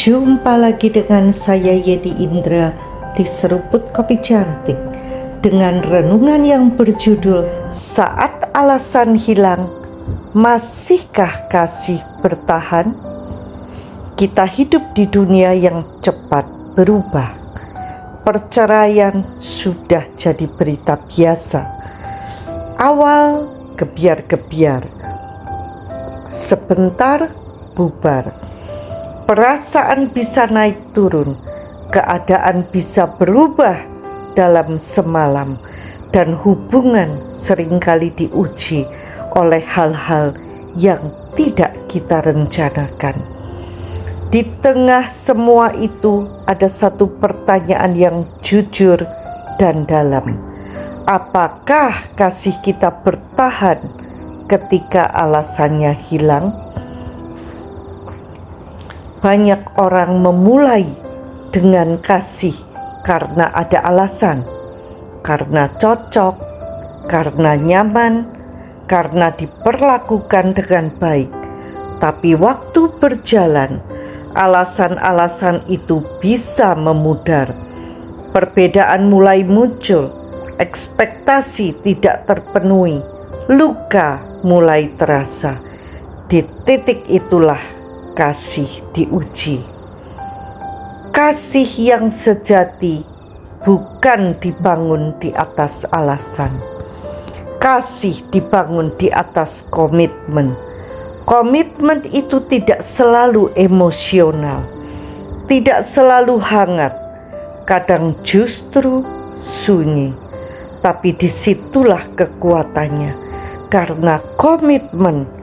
Jumpa lagi dengan saya Yedi Indra di Seruput Kopi Cantik dengan renungan yang berjudul Saat Alasan Hilang, Masihkah Kasih Bertahan? Kita hidup di dunia yang cepat berubah. Perceraian sudah jadi berita biasa. Awal gebiar-gebiar, sebentar bubar. Perasaan bisa naik turun, keadaan bisa berubah dalam semalam, dan hubungan seringkali diuji oleh hal-hal yang tidak kita rencanakan. Di tengah semua itu ada satu pertanyaan yang jujur dan dalam. Apakah kasih kita bertahan ketika alasannya hilang? Banyak orang memulai dengan kasih karena ada alasan, karena cocok, karena nyaman, karena diperlakukan dengan baik. Tapi waktu berjalan, alasan-alasan itu bisa memudar. Perbedaan mulai muncul, ekspektasi tidak terpenuhi, luka mulai terasa. Di titik itulah kasih diuji. Kasih yang sejati bukan dibangun di atas alasan. Kasih dibangun di atas komitmen. Komitmen itu tidak selalu emosional, tidak selalu hangat, kadang justru sunyi. Tapi disitulah kekuatannya, karena komitmen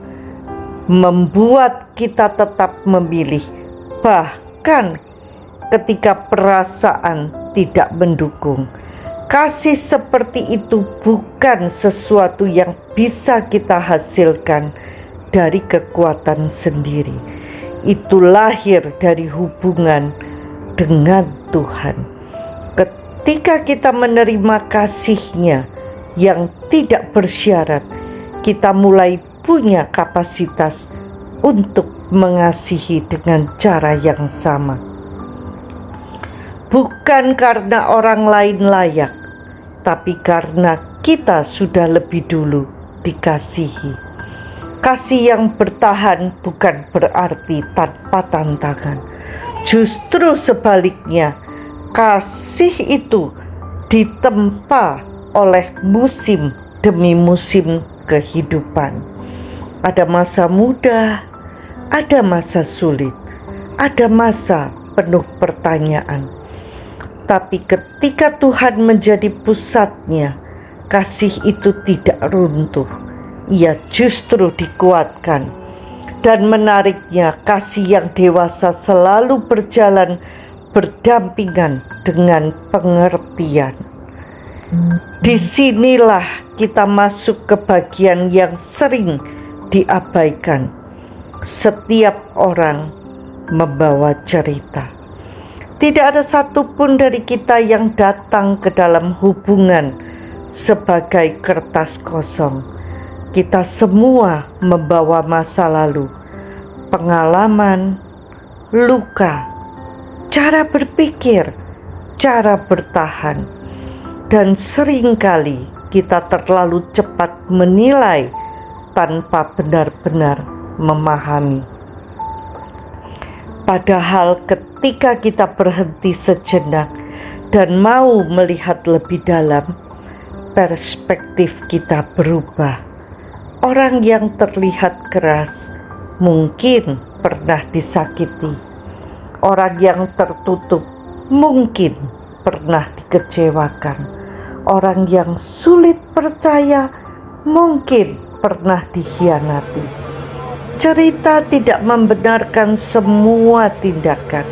membuat kita tetap memilih, bahkan ketika perasaan tidak mendukung. Kasih seperti itu bukan sesuatu yang bisa kita hasilkan dari kekuatan sendiri. Itu lahir dari hubungan dengan Tuhan. Ketika kita menerima kasih-Nya yang tidak bersyarat, kita mulai punya kapasitas untuk mengasihi dengan cara yang sama. Bukan karena orang lain layak, tapi karena kita sudah lebih dulu dikasihi. Kasih yang bertahan bukan berarti tanpa tantangan. Justru sebaliknya, kasih itu ditempa oleh musim demi musim kehidupan. Ada masa muda, ada masa sulit, ada masa penuh pertanyaan. Tapi ketika Tuhan menjadi pusatnya, kasih itu tidak runtuh. Ia justru dikuatkan. Dan menariknya, kasih yang dewasa selalu berjalan berdampingan dengan pengertian. Disinilah kita masuk ke bagian yang sering diabaikan. Setiap orang membawa cerita. Tidak ada satupun dari kita yang datang ke dalam hubungan sebagai kertas kosong. Kita semua membawa masa lalu, pengalaman, luka, cara berpikir, cara bertahan. Dan seringkali kita terlalu cepat menilai tanpa benar-benar memahami. Padahal ketika kita berhenti sejenak dan mau melihat lebih dalam, perspektif kita berubah. Orang yang terlihat keras mungkin pernah disakiti. Orang yang tertutup mungkin pernah dikecewakan. Orang yang sulit percaya mungkin pernah dikhianati. Cerita tidak membenarkan semua tindakan,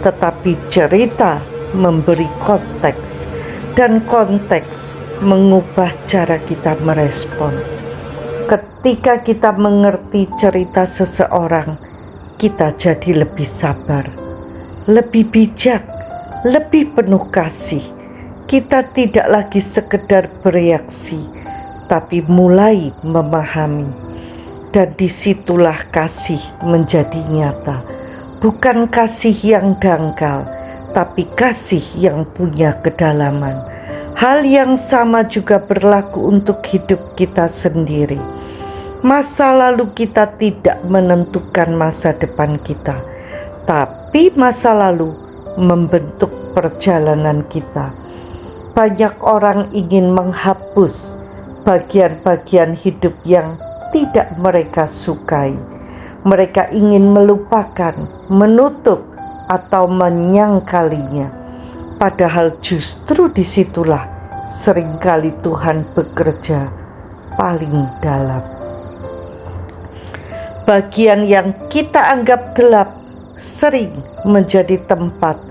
tetapi cerita memberi konteks, dan konteks mengubah cara kita merespon. Ketika kita mengerti cerita seseorang, kita jadi lebih sabar, lebih bijak, lebih penuh kasih. Kita tidak lagi sekedar bereaksi, tapi mulai memahami. Dan disitulah kasih menjadi nyata. bukan kasih yang dangkal, tapi kasih yang punya kedalaman. Hal yang sama juga berlaku untuk hidup kita sendiri. Masa lalu kita tidak menentukan masa depan kita, tapi masa lalu membentuk perjalanan kita. Banyak orang ingin menghapus bagian-bagian hidup yang tidak mereka sukai. Mereka ingin melupakan, menutup, atau menyangkalinya. Padahal justru disitulah seringkali Tuhan bekerja paling dalam. Bagian yang kita anggap gelap sering menjadi tempat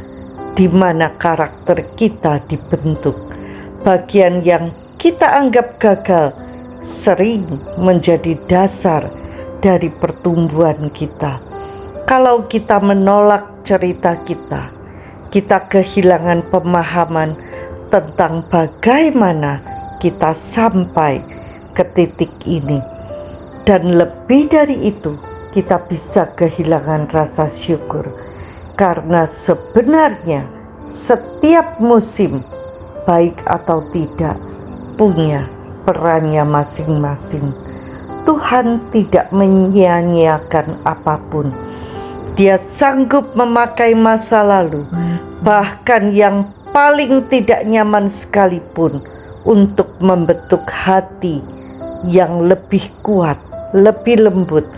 di mana karakter kita dibentuk. Bagian yang kita anggap gagal sering menjadi dasar dari pertumbuhan kita. Kalau kita menolak cerita kita, kita kehilangan pemahaman tentang bagaimana kita sampai ke titik ini. Dan lebih dari itu, kita bisa kehilangan rasa syukur. Karena sebenarnya setiap musim, baik atau tidak, punya perannya masing-masing. Tuhan tidak menyia-nyiakan apapun. Dia sanggup memakai masa lalu, bahkan yang paling tidak nyaman sekalipun, untuk membentuk hati yang lebih kuat, lebih lembut,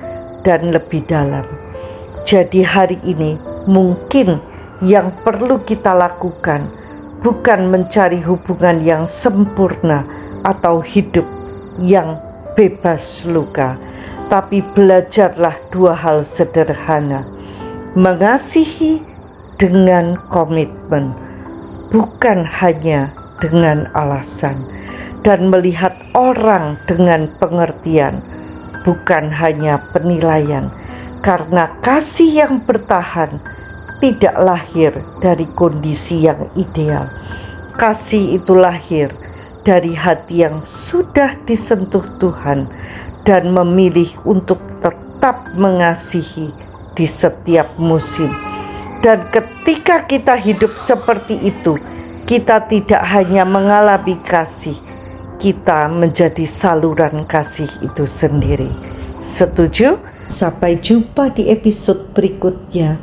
dan lebih dalam. Jadi hari ini mungkin yang perlu kita lakukan bukan mencari hubungan yang sempurna atau hidup yang bebas luka, tapi belajarlah dua hal sederhana: mengasihi dengan komitmen, bukan hanya dengan alasan, dan melihat orang dengan pengertian, bukan hanya penilaian. Karena kasih yang bertahan tidak lahir dari kondisi yang ideal. Kasih itu lahir dari hati yang sudah disentuh Tuhan dan memilih untuk tetap mengasihi di setiap musim. Dan ketika kita hidup seperti itu, kita tidak hanya mengalami kasih, kita menjadi saluran kasih itu sendiri. Setuju? Sampai jumpa di episode berikutnya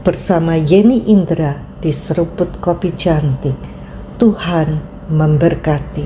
bersama Yeni Indra di Seruput Kopi Cantik. Tuhan memberkati.